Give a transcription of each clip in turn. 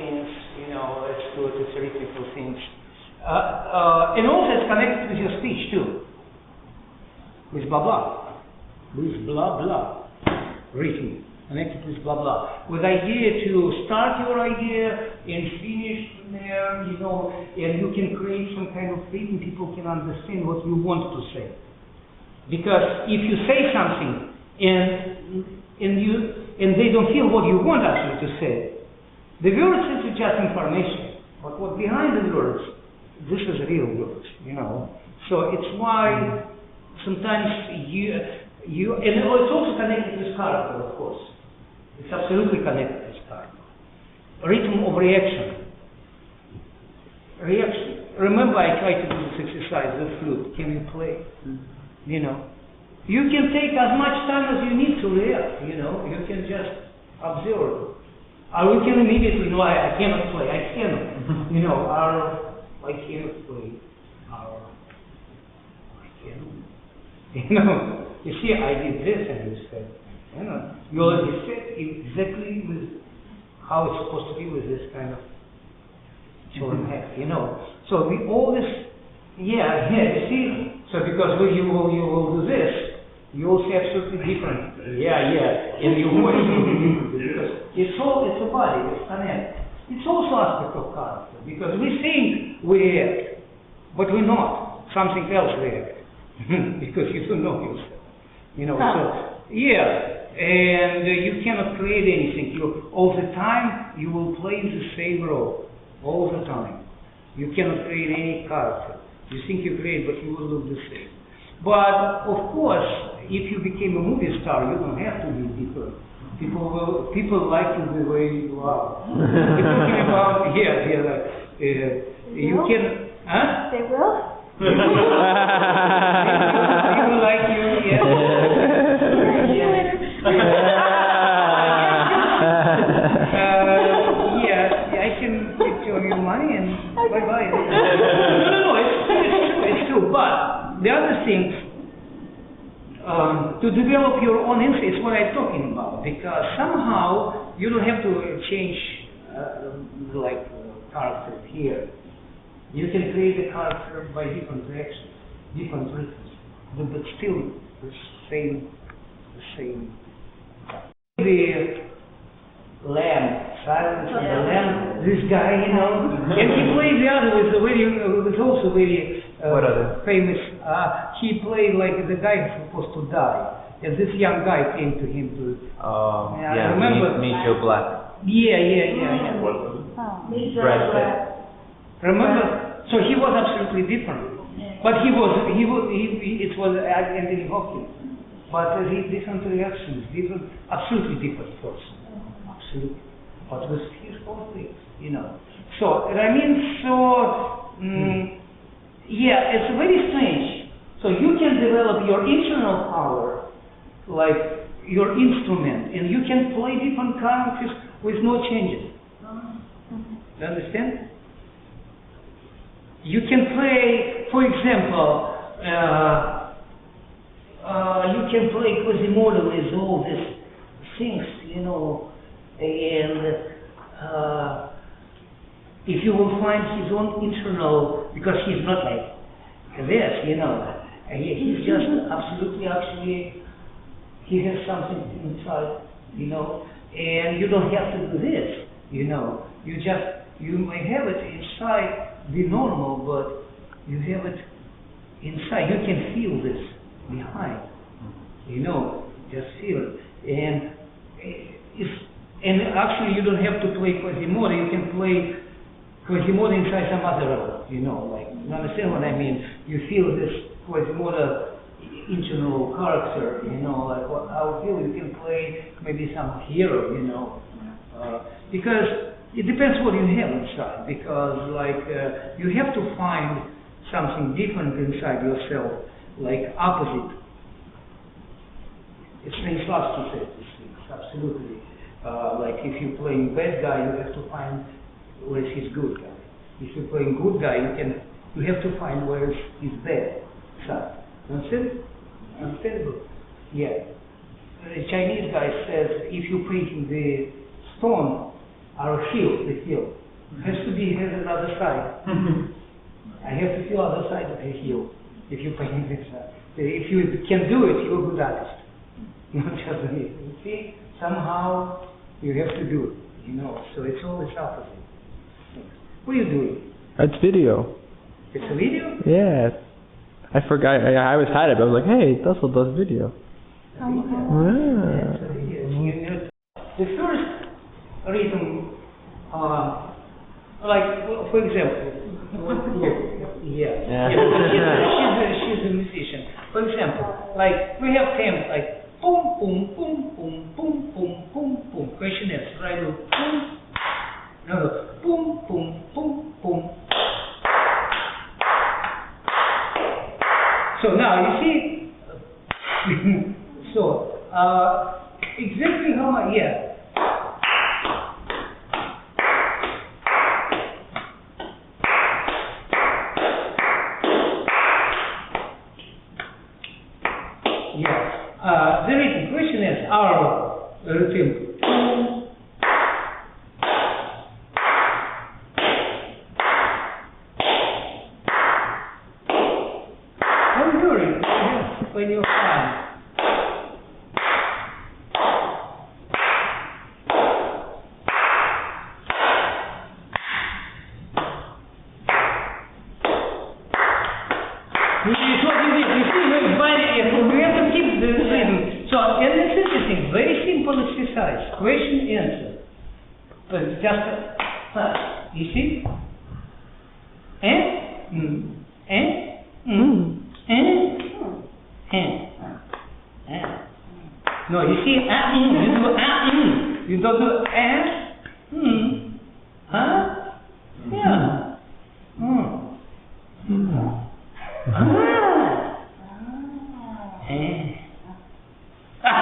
things, let's do it, it's rhythmical things. And also it's connected with your speech too. With blah blah. With blah blah. Rhythm. Connected with blah blah. With idea to start your idea and finish there, and you can create some kind of rhythm, people can understand what you want to say. Because if you say something and they don't feel what you want actually to say, the words is just information. But what behind the words, this is real words, So it's why sometimes you and it's also connected with character, of course. It's absolutely connected with character. Rhythm of reaction. Reaction. Remember, I tried to do this exercise with flute. Can you play? You can take as much time as you need to react. You can just observe. Or you can immediately know, I cannot play. I cannot. I cannot play. I cannot. You see, I did this, and you said, you already said exactly with how it's supposed to be with this kind of children have, So we always, you see. So because when you will do this, you will see absolutely different. And your voice will be different because it's a body, it's connected. It's also aspect of character because we think we react, but we're not. Something else react because you don't know yourself. And you cannot create anything. All the time you will play the same role. All the time. You cannot create any character. You think you create, but you will look the same. But of course, if you became a movie star, you don't have to be different. People like you the way you are. We're talking about you can. Huh? They will. People like you, yes. I can give you money and bye-bye. No, it's true. But the other thing, to develop your own insights, what I'm talking about, because somehow you don't have to change character here. You can create a character by different reactions, different rhythms, but still the same. The lamb, silence of the lamb. This guy, and he played the other with also very famous. He played like the guy who's supposed to die, and this young guy came to him to. Remember? Meet Joe Black. Yeah. Remember? So he was absolutely different, but it was Anthony Hopkins, but different reactions, absolutely different person, absolutely, but with his own things, So it's very strange. So you can develop your internal power, like your instrument, and you can play different characters with no changes. You understand? You can play, for example, you can play Quasimodo with all these things, and if you will find his own internal, because he's not like this, he's just absolutely, actually, he has something inside, and you don't have to do this, you may have it inside, be normal, but you have it inside. You can feel this behind. Just feel it. And actually, you don't have to play Quasimodo. You can play Quasimodo inside some other role. You understand what I mean? You feel this Quasimodo internal character. How feel you can play maybe some hero. Because it depends what you have inside, because you have to find something different inside yourself, like opposite. It's Stanislavski to say these things, absolutely. Like if you're playing bad guy, you have to find where is his good guy. If you're playing good guy, you have to find where is his bad side. Understand? Understandable? Yeah. The Chinese guy says if you're painting the stone, our heel, the heel, has to be has another side. I have to feel other side of the heel. If you paint this, if you can do it, you're a good artist. Not just me. You see, somehow you have to do it. You know, so it's always opposite. What are you doing? It's video. It's a video? Yeah. I forgot. I always had it, but I was like, hey, it also does video. The first rhythm, like for example, she's a musician. For example, like we have themes like boom, boom, boom, boom, boom, boom, boom, boom. Question is, right? Boom, no, boom, boom, boom, boom. So now you see, so exactly how I the rhythm question is our rhythm. When you're fine. We have to keep the rhythm. So, and it's interesting, very simple exercise, question answer. But just, you see? No, you see, you do, you don't do,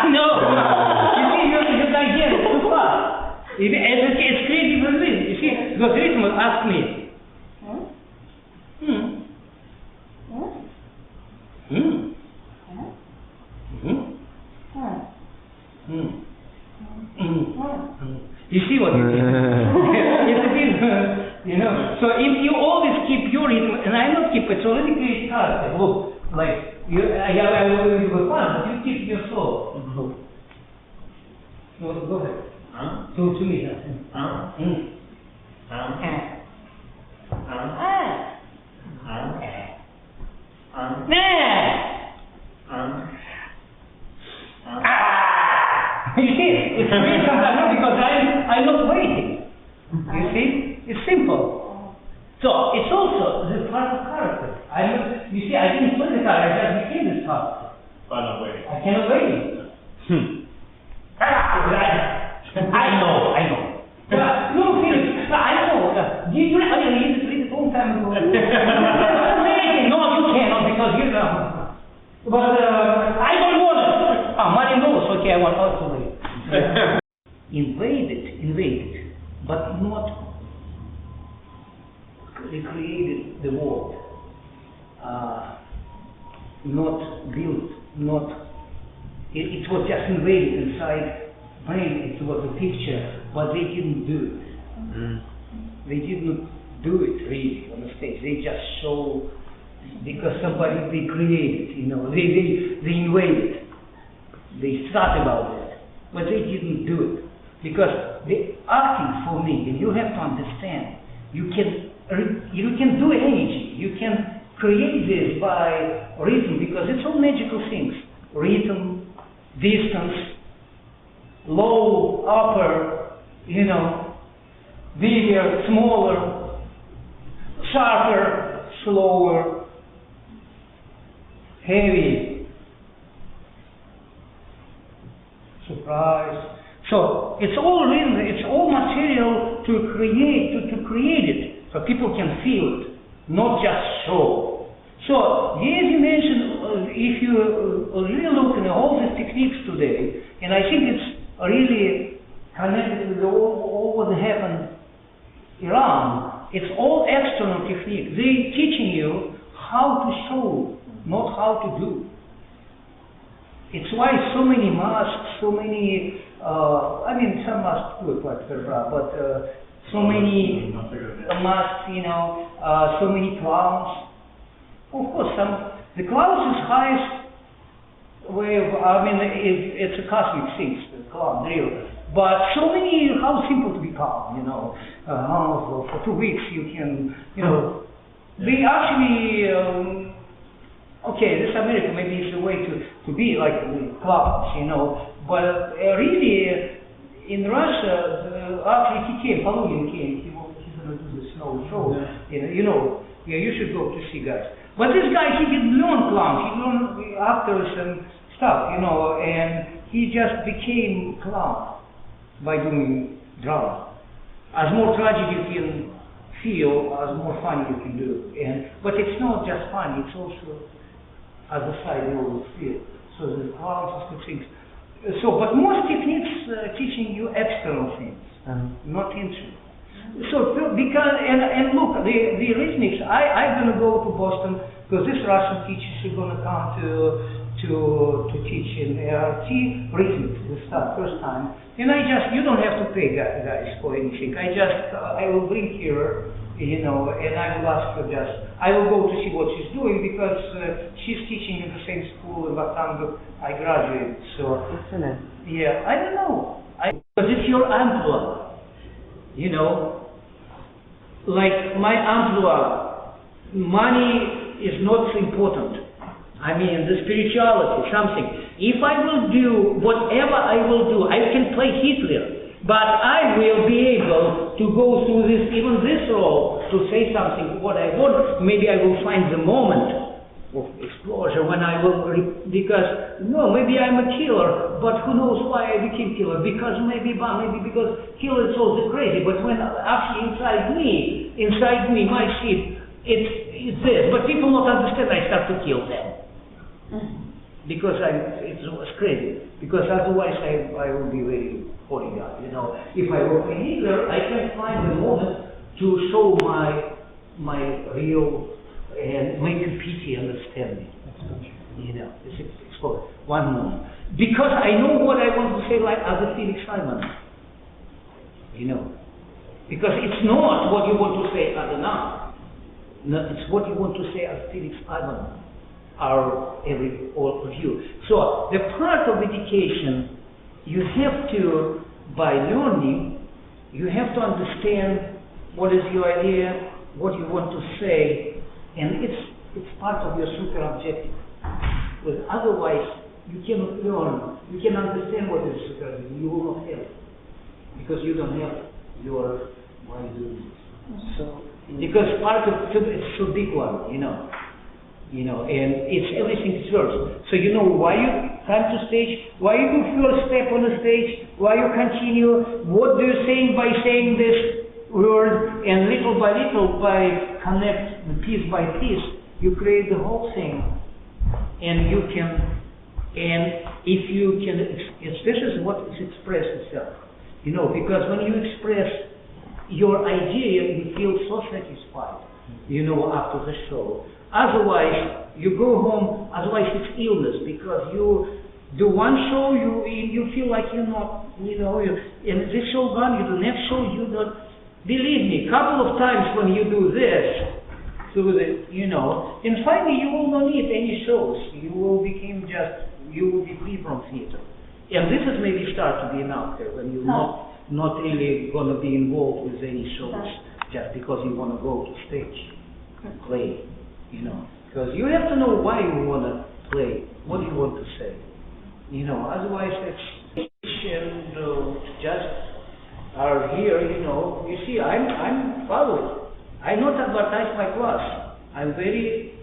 no, you see, you don't get it too far. It's creative with this, you see, because rhythm will ask me, You see what you mean? It's a bit, you know. So if you always keep your rhythm, and I not keep, it's already create character. Look, like I will give you fun, but you keep your soul. No, go ahead. To me. You see, it's weird sometimes because I'm not waiting. You see, it's simple. So it's also the part of character. You see, I didn't play the character, I just became this character. But not waiting. I cannot wait. I know. No, Felix, I know. Did you read it a long time ago? No, you cannot because you know. But I don't want it. Money knows, okay, I want to wait. Invaded, but not recreated the world. Not built, it was just invaded inside brain, it was a picture, but they didn't do it. They didn't do it really on the stage, they just show, because they created, you know, they invaded, they thought about it, but they didn't do it. Because the acting for me, and you have to understand, you can do anything, you can create this by rhythm, because it's all magical things. Rhythm, distance, low, upper, you know, bigger, smaller, sharper, slower, heavy, surprise. So it's all rhythm, it's all material to create it, so people can feel it, not just show. So, as you mentioned, if you really look at all these techniques today, and I think it's really connected with all what happened in Iran, it's all external technique. They're teaching you how to show, not how to do. It's why so many masks, so many, I mean, some masks look like Ferrara, but so many masks, you know, so many clowns. Of course, the clowns is highest way of, I mean, it's a cosmic thing, the clown, real. But so many, how simple to be calm, you know. For 2 weeks you can, you know, they actually, okay, this America maybe is the way to be like clowns, you know, but really in Russia, actually he came, Paludin came, he's going to do the snow show, you know, yeah, you should go to see guys. But this guy, he didn't learn clowns, he learned actors and stuff, you know, and he just became clown by doing drama. As more tragedy you can feel, as more fun you can do. But it's not just fun, it's also as a side you always feel. So the clowns is good things. But most techniques teaching you external things, not internal. So because and look, the rhythmics. I'm gonna go to Boston because this Russian teachers are gonna come to teach in ART rhythmics. We start first time, and you don't have to pay guys for anything. I will bring here, you know, and I will ask her I will go to see what she's doing because she's teaching in the same school in Batam I graduated. So yeah, I don't know. But it's your amplitude. You know, like my amplitude, money is not so important. I mean, the spirituality, something. If I will do whatever I will do, I can play Hitler, but I will be able to go through even this role, to say something, what I want. Maybe I will find the moment of explosion when I will, because, no, maybe I'm a killer, but who knows why I became killer, because maybe because killer is also crazy, but when actually inside me, my seed, it's this, but people don't understand, I start to kill them. Because it was crazy, because otherwise I will be very holy guy, you know. If I work in Hitler, I can find the moment to show my real and make you pity understanding. You know, it's called one moment. Because I know what I want to say, like as a Felix Ivanov. You know. Because it's not what you want to say as an art. No, it's what you want to say as Felix Ivanov. All of you. So the part of education, you have to, by learning, you have to understand what is your idea, what you want to say, and it's part of your super objective. Because otherwise, you cannot learn, you can understand what is super objective, you will not have it. Because you don't have your, why do this? So, because part of it's so big one, you know, and it's everything first. So you know why you come to stage, why you do first step on the stage, why you continue, what do you say by saying this word, and little by connect piece by piece, you create the whole thing, and you can, and if you can, this is what is expressed itself, you know, because when you express your idea, you feel so satisfied, you know, after the show. Otherwise, you go home, otherwise it's illness, because you do one show, you feel like you're not, you know, and this show gone, you do next show, you don't. Believe me, a couple of times when you do this, you know, and finally you will not need any shows. You will be free from theater. And this is maybe start to be enough there, when you're not really going to be involved with any shows, just because you want to go to stage and play, you know. Because you have to know why you want to play, what you want to say, you know. Otherwise, it's and just are here, you know. You see, I'm following. I not advertise my class. I'm very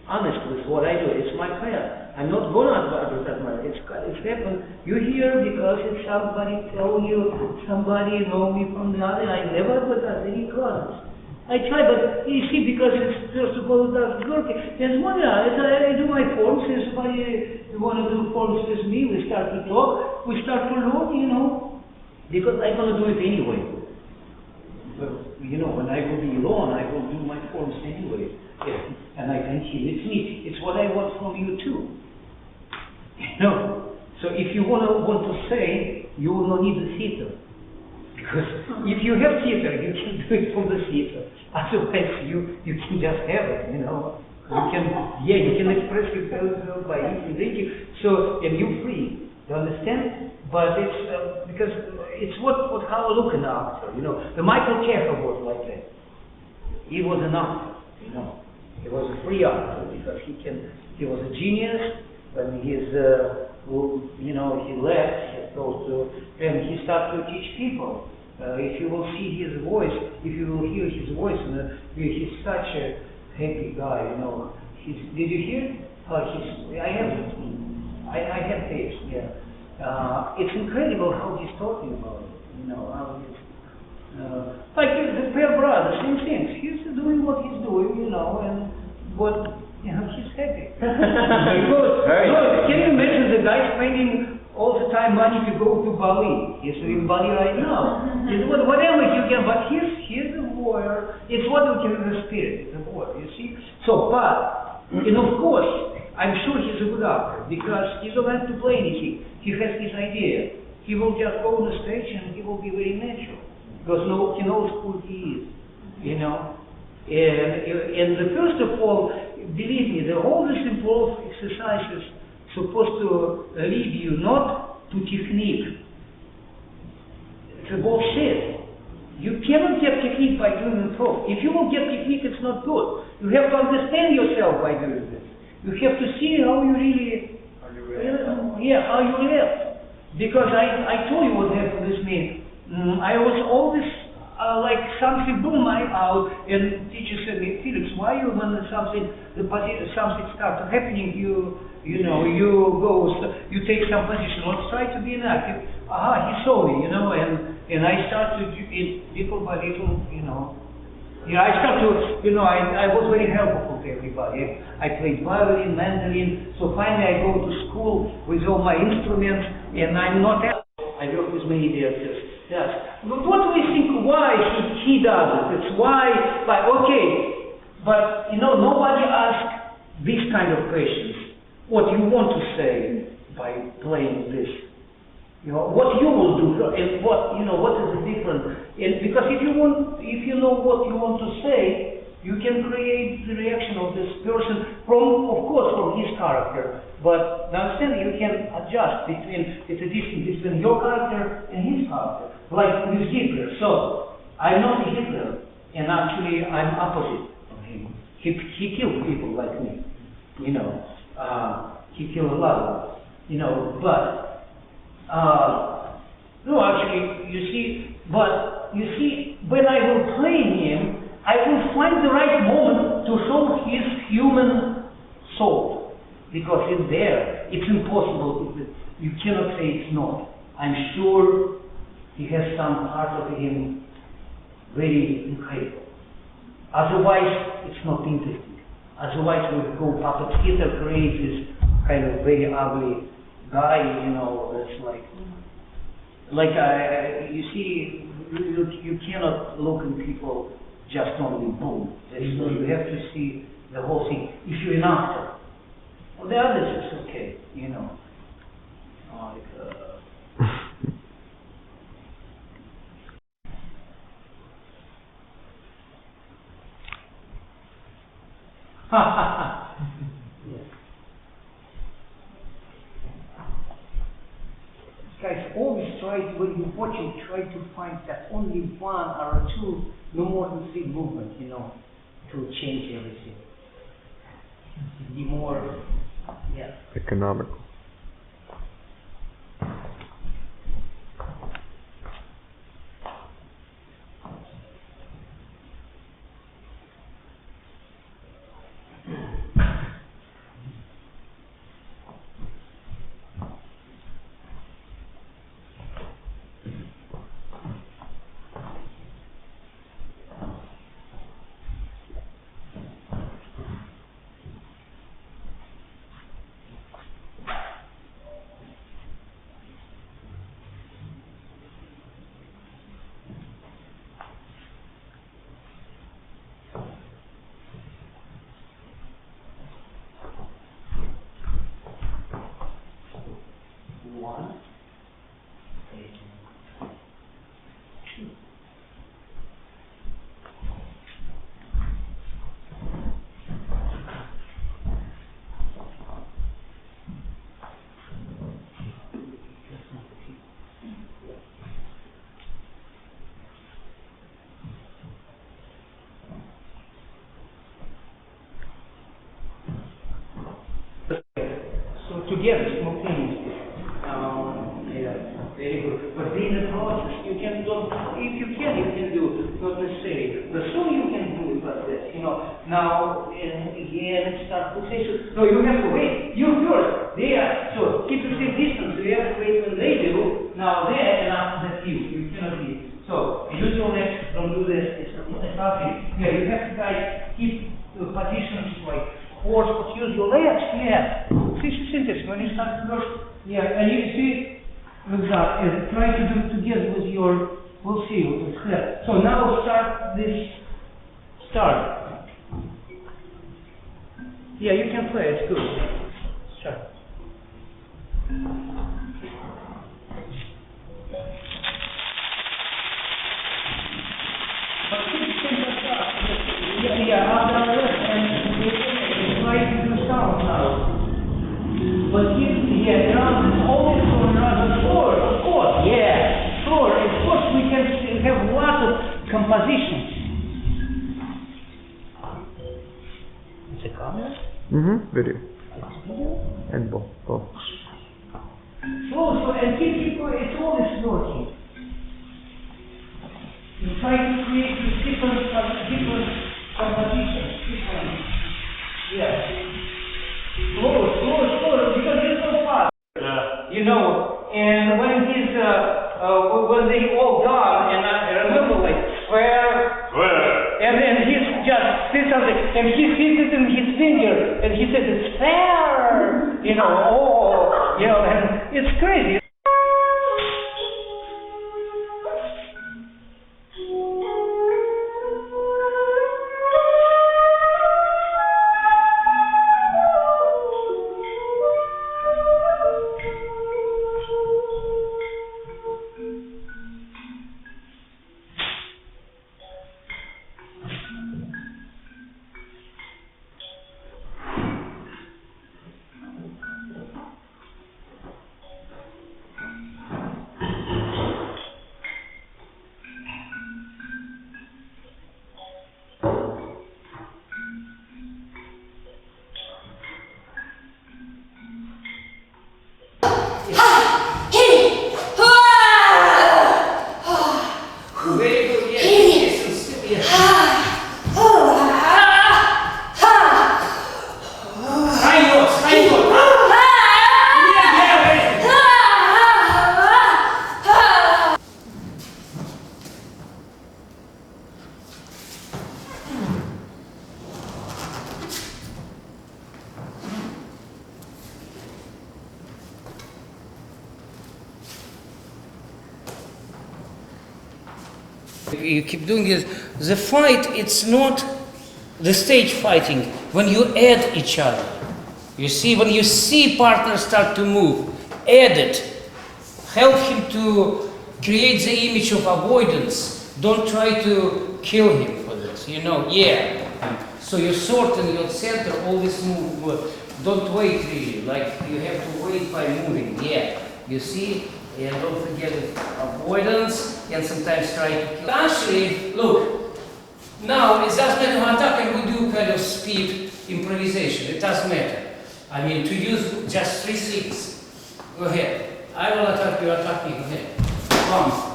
honest with what I do. It's my plan. I'm not going to advertise my. It's happened. You hear because it's somebody told you, somebody know me from the other. I never advertise any classes. I try, but you see, because it's first of all that's working. There's one I do my forms. If somebody want to do forms with me, we start to talk. We start to learn, you know. Because I'm going to do it anyway. But, you know, when I will be alone, I will do my forms anyway. Yeah. And I continue. It's me. It's what I want from you too. You know? So if you want to say, you will not need a theater. Because if you have theater, you can do it from the theater. Otherwise, you can just have it, you know. You can express yourself by eating, drinking. So, and you're free. You understand? But it's because it's how I look at an actor. You know, the Michael Chekhov was like that. He was an actor. You know, he was a free actor because he was a genius. When he left, and he started to teach people. If you will see his voice, if you will hear his voice, he's such a happy guy, you know. Did you hear? I have tapes, yeah. It's incredible how he's talking about it, you know. Like the Pear Brother, same thing. He's doing what he's doing, you know, he's happy. Can you imagine the guy spending all the time money to go to Bali? He's in Bali right now. Whatever you can, but he's a warrior. It's what you can in the spirit. It's a warrior, you see? So, and of course, I'm sure he's a good actor because he doesn't have to play anything. He has his idea. He will just go on the stage and he will be very natural because he knows who he is, you know? And first of all, believe me, all these involved exercises supposed to lead you not to technique. It's a bullshit. You cannot get technique by doing improv. If you will get technique, it's not good. You have to understand yourself by doing this. You have to see how you really, how you react. Because I told you what happened with me. I was always like something boom out, and teacher said me, Felix, why you when something starts happening, you take some position. Let's try to be inactive. He saw me, you know, and I started little by little, you know. Yeah, I started to, you know, I was very helpful to everybody. I played violin, mandolin, so finally I go to school with all my instruments, and I'm not. I work with many directors. Yes. But what do we think? Why he does it? It's why. But okay. But you know, nobody asks these kind of questions. What you want to say by playing this? You know, what you will do, and what is the difference? And because if you know what you want to say, you can create the reaction of this person from his character. But understand, you can adjust it's a distance between your character and his character. Like with Hitler. So I'm not a Hitler, and actually I'm opposite of him. He killed people like me, you know. He killed a lot of us, you know. But no, actually, you see, when I will play him, I will find the right moment to show his human soul. Because it's there. It's impossible. You cannot say it's not. I'm sure he has some part of him very incredible. Otherwise, it's not interesting. Otherwise, we go puppet theater, create this kind of very ugly guy, you know, it's you see, you cannot look at people just only boom. You have to see the whole thing. If you're an actor, well, the others is okay, you know. Guys, always try, when you're watching, try to find that only one or two, no more than three movements, you know, to change everything. Be more, economical. together simultaneously. Yeah, very good. But in the process, you can do, if you can do, not necessarily. The song you can do it like this, you know. Now, again, start pulsation. No, you have to wait. You first. There. So, keep the same distance. You have to wait when they do. Now there, and after that you. You cannot be. So, use your legs. Don't do this. It's nothing. Yeah, you have to guys keep the positions like horse, but use your legs. Yeah. This is interesting. When you start first, yeah, and you see, try to do it together with your, we'll see what it's here. So now we'll start this, start. Yeah, you can play, it's good. Start. But keep the same start. Yeah, after this, and try to do sound now. But yeah, around always going around the floor, of course, yeah, floor, of course we can have lots of compositions. It's a camera? Video. Video? And both. Slow, and keep going, it's always working. You try to create different compositions, different, yeah. Slow, because it's so fast. You know, and when he's, when they all done, and I remember like, where, and then he's just said something, and he hit it in his finger, and he said, it's fair, you know, you know, and it's crazy. You keep doing it. The fight, it's not the stage fighting when you add each other. You see, when you see partners start to move, add it. Help him to create the image of avoidance. Don't try to kill him for this, you know, yeah. So you sort in your center, always move. Don't wait really, like you have to wait by moving, yeah. You see? And don't forget avoidance, and sometimes try to kill. Actually, look, now it's just matter of attack, and we do kind of speed improvisation. It doesn't matter. I mean, to use just 3 things. Go ahead. I will attack you, attack me. Go ahead. Come.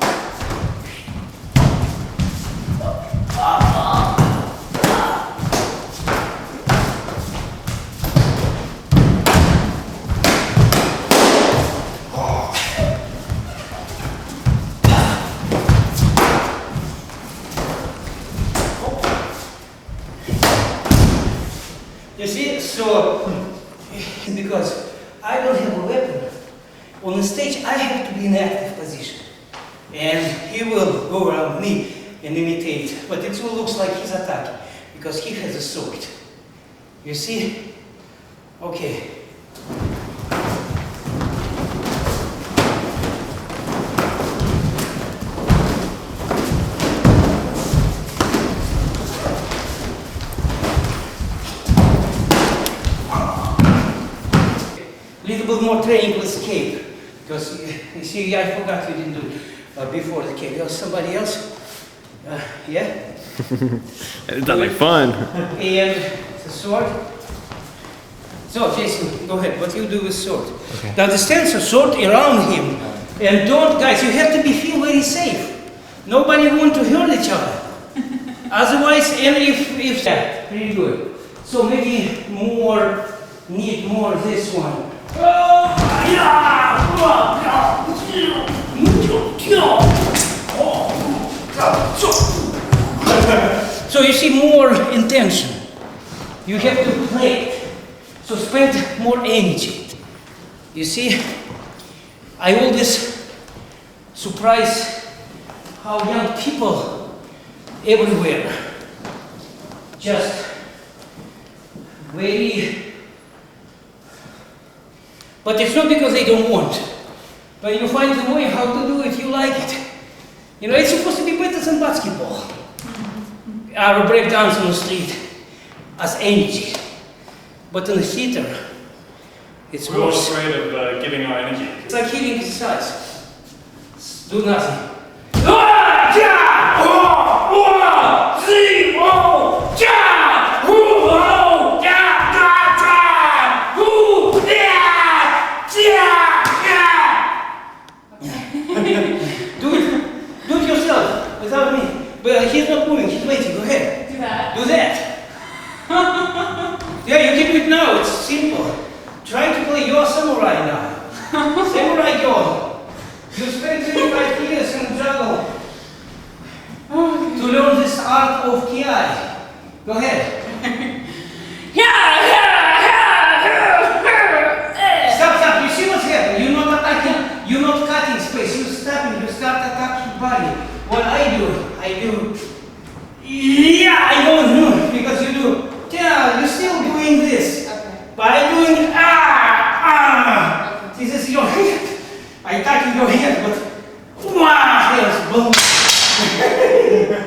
You see, so, because I don't have a weapon, on the stage I have to be in an active position. And he will go around me and imitate, but it all looks like he's attacking, because he has a sword. You see? Okay. Little bit more training with cape, because you see, I forgot we didn't do it before the cape. There was somebody else, yeah? It's not like fun. And the sword. So, Jason, go ahead. What you do with sword? Okay. Now, distance a sword around him. And don't, guys, you have to feel very safe. Nobody want to hurt each other. Otherwise, and if that, pretty good. So maybe need more this one. So you see more intention. You have to play it. So spend more energy. You see, I always surprise how young people everywhere just very, but it's not because they don't want, but you find the way how to do it, you like it. You know, it's supposed to be better than basketball or break dance on the street as energy, but in the theater, it's We're all worse. afraid of giving our energy. It's like healing exercise. Do nothing. Do it yourself without me. But he's not moving. He's waiting. Go ahead. Do that. Do that. Yeah, you can do it now. It's simple. Try to play your samurai now. Samurai Go. You spent 25 years in jungle to learn this art of kiai. Go ahead. Stop. You see what's happening? You're not attacking. You're not cutting space. You're stopping. You start attacking body. What I do. Yeah, I don't know because you do. Yeah, you're still doing this. Okay. By doing